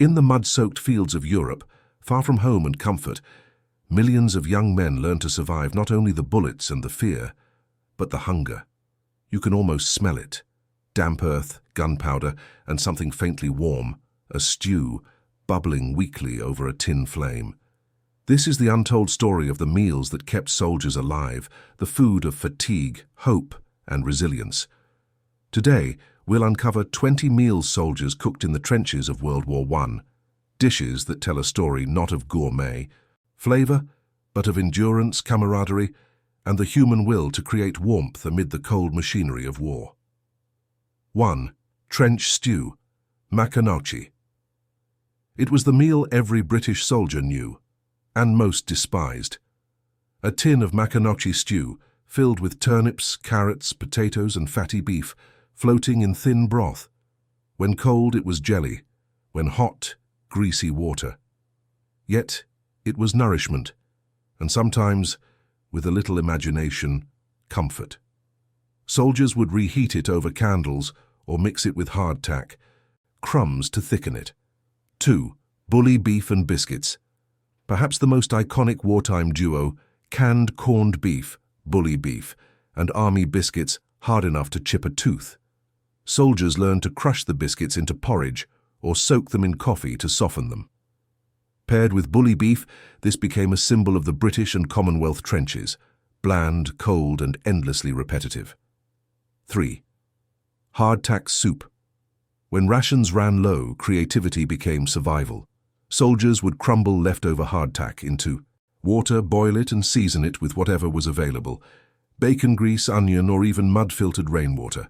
In the mud-soaked fields of Europe, far from home and comfort, millions of young men learn to survive not only the bullets and the fear, but the hunger. You can almost smell it. Damp earth, gunpowder, and something faintly warm, a stew, bubbling weakly over a tin flame. This is the untold story of the meals that kept soldiers alive, the food of fatigue, hope, and resilience. Today, we'll uncover 20 meals soldiers cooked in the trenches of World War I, dishes that tell a story not of gourmet flavor, but of endurance, camaraderie, and the human will to create warmth amid the cold machinery of war. 1. Trench stew, makanochi. It was the meal every British soldier knew, and most despised. A tin of makanochi stew, filled with turnips, carrots, potatoes, and fatty beef, floating in thin broth. When cold, it was jelly. When hot, greasy water. Yet, it was nourishment, and sometimes, with a little imagination, comfort. Soldiers would reheat it over candles or mix it with hardtack, crumbs to thicken it. 2. Bully beef and biscuits. Perhaps the most iconic wartime duo, canned corned beef, bully beef, and army biscuits hard enough to chip a tooth. Soldiers learned to crush the biscuits into porridge or soak them in coffee to soften them. Paired with bully beef, this became a symbol of the British and Commonwealth trenches, bland, cold, and endlessly repetitive. 3. Hardtack soup. When rations ran low, creativity became survival. Soldiers would crumble leftover hardtack into water, boil it, and season it with whatever was available: bacon grease, onion, or even mud-filtered rainwater.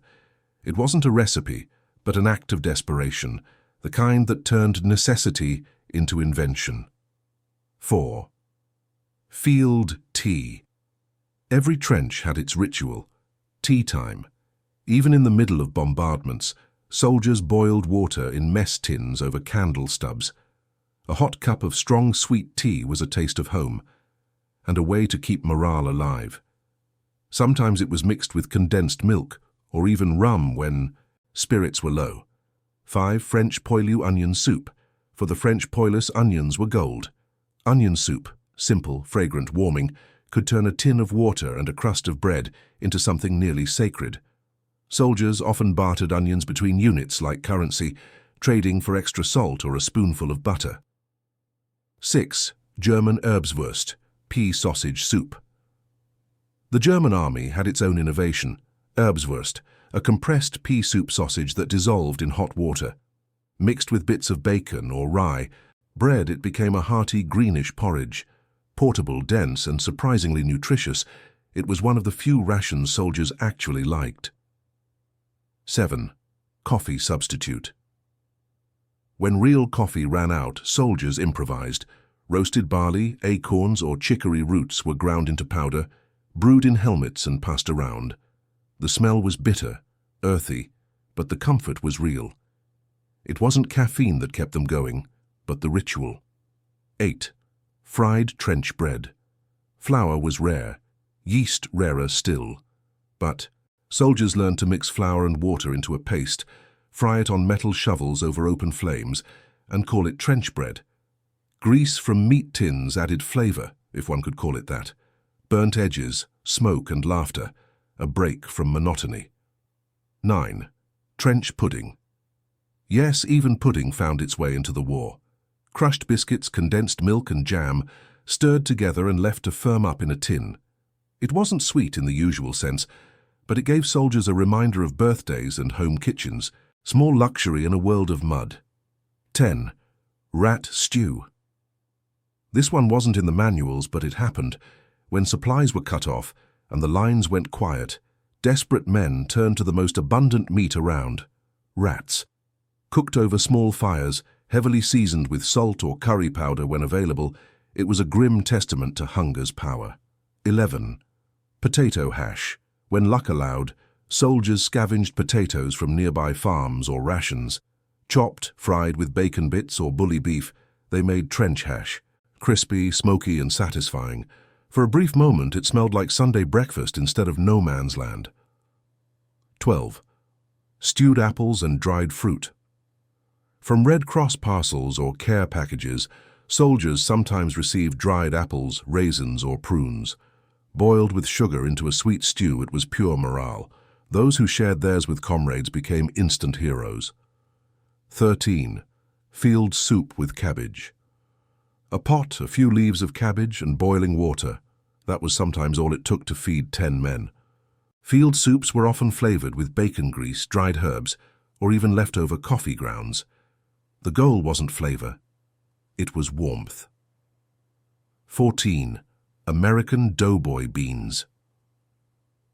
It wasn't a recipe, but an act of desperation, the kind that turned necessity into invention. 4. Field tea. Every trench had its ritual. Tea time. Even in the middle of bombardments, soldiers boiled water in mess tins over candle stubs. A hot cup of strong sweet tea was a taste of home, and a way to keep morale alive. Sometimes it was mixed with condensed milk, or even rum when spirits were low. 5. French poilu onion soup. For the French poilus, onions were gold. Onion soup, simple, fragrant, warming, could turn a tin of water and a crust of bread into something nearly sacred. Soldiers often bartered onions between units like currency, trading for extra salt or a spoonful of butter. 6. German Erbswurst, pea sausage soup. The German army had its own innovation, Erbswurst, a compressed pea soup sausage that dissolved in hot water. Mixed with bits of bacon or rye bread, it became a hearty greenish porridge. Portable, dense, and surprisingly nutritious, it was one of the few rations soldiers actually liked. 7. Coffee substitute. When real coffee ran out, soldiers improvised. Roasted barley, acorns, or chicory roots were ground into powder, brewed in helmets and passed around. The smell was bitter, earthy, but the comfort was real. It wasn't caffeine that kept them going, but the ritual. 8. Fried trench bread. Flour was rare, yeast rarer still. But soldiers learned to mix flour and water into a paste, fry it on metal shovels over open flames, and call it trench bread. Grease from meat tins added flavor, if one could call it that. Burnt edges, smoke and laughter, a break from monotony. 9. Trench pudding. Yes, even pudding found its way into the war. Crushed biscuits, condensed milk and jam, stirred together and left to firm up in a tin. It wasn't sweet in the usual sense, but it gave soldiers a reminder of birthdays and home kitchens, small luxury in a world of mud. 10. Rat stew. This one wasn't in the manuals, but it happened. When supplies were cut off and the lines went quiet, desperate men turned to the most abundant meat around: rats. Cooked over small fires, heavily seasoned with salt or curry powder when available, it was a grim testament to hunger's power. 11. Potato hash. When luck allowed, soldiers scavenged potatoes from nearby farms or rations. Chopped, fried with bacon bits or bully beef, they made trench hash. Crispy, smoky, and satisfying. For a brief moment, it smelled like Sunday breakfast instead of no man's land. 12. Stewed apples and dried fruit. From Red Cross parcels or care packages, soldiers sometimes received dried apples, raisins, or prunes. Boiled with sugar into a sweet stew, it was pure morale. Those who shared theirs with comrades became instant heroes. 13. Field soup with cabbage. A pot, a few leaves of cabbage, and boiling water. That was sometimes all it took to feed 10 men. Field soups were often flavored with bacon grease, dried herbs, or even leftover coffee grounds. The goal wasn't flavor. It was warmth. 14. American doughboy beans.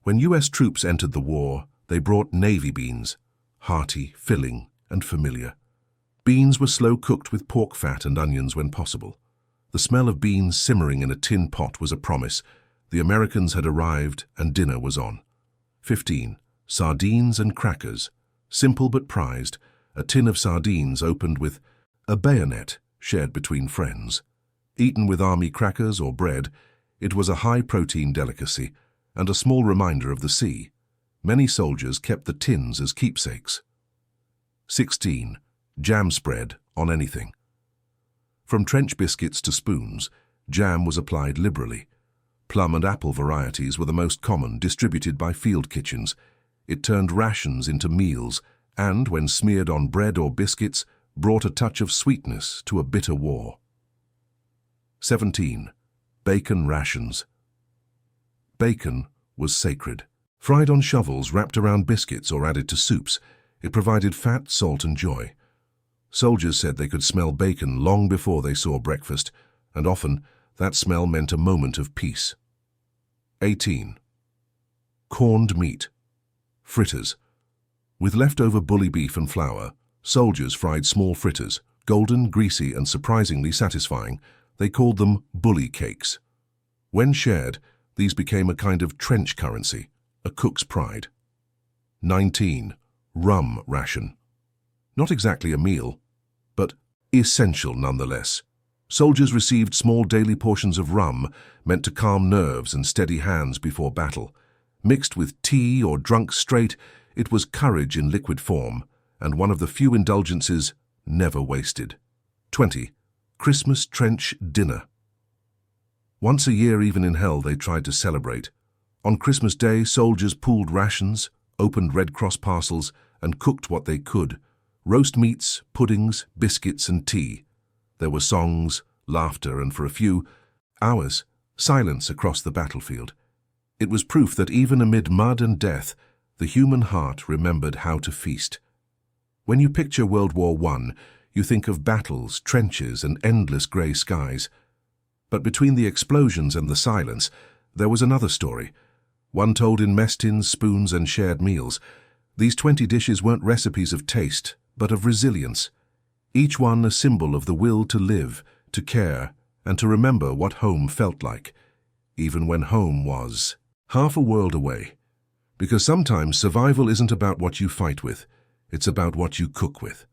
When U.S. troops entered the war, they brought Navy beans, hearty, filling, and familiar. Beans were slow-cooked with pork fat and onions when possible. The smell of beans simmering in a tin pot was a promise. The Americans had arrived and dinner was on. 15. Sardines and crackers. Simple but prized, a tin of sardines opened with a bayonet shared between friends. Eaten with army crackers or bread, it was a high-protein delicacy and a small reminder of the sea. Many soldiers kept the tins as keepsakes. 16. Jam spread on anything. From trench biscuits to spoons, jam was applied liberally. Plum and apple varieties were the most common, distributed by field kitchens. It turned rations into meals and, when smeared on bread or biscuits, brought a touch of sweetness to a bitter war. 17. Bacon rations. Bacon was sacred. Fried on shovels, wrapped around biscuits, or added to soups, it provided fat, salt, and joy. Soldiers said they could smell bacon long before they saw breakfast, and often that smell meant a moment of peace. 18. Corned meat. Fritters. With leftover bully beef and flour, soldiers fried small fritters, golden, greasy, and surprisingly satisfying. They called them bully cakes. When shared, these became a kind of trench currency, a cook's pride. 19. Rum ration. Not exactly a meal, but essential nonetheless. Soldiers received small daily portions of rum, meant to calm nerves and steady hands before battle. Mixed with tea or drunk straight, it was courage in liquid form, and one of the few indulgences never wasted. 20. Christmas trench dinner. Once a year, even in hell, they tried to celebrate. On Christmas Day, soldiers pooled rations, opened Red Cross parcels, and cooked what they could. Roast meats, puddings, biscuits, and tea. There were songs, laughter, and for a few hours, silence across the battlefield. It was proof that even amid mud and death, the human heart remembered how to feast. When you picture World War I, you think of battles, trenches, and endless grey skies. But between the explosions and the silence, there was another story, one told in mess tins, spoons, and shared meals. These 20 dishes weren't recipes of taste, but of resilience. Each one a symbol of the will to live, to care, and to remember what home felt like, even when home was half a world away. Because sometimes survival isn't about what you fight with, it's about what you cook with.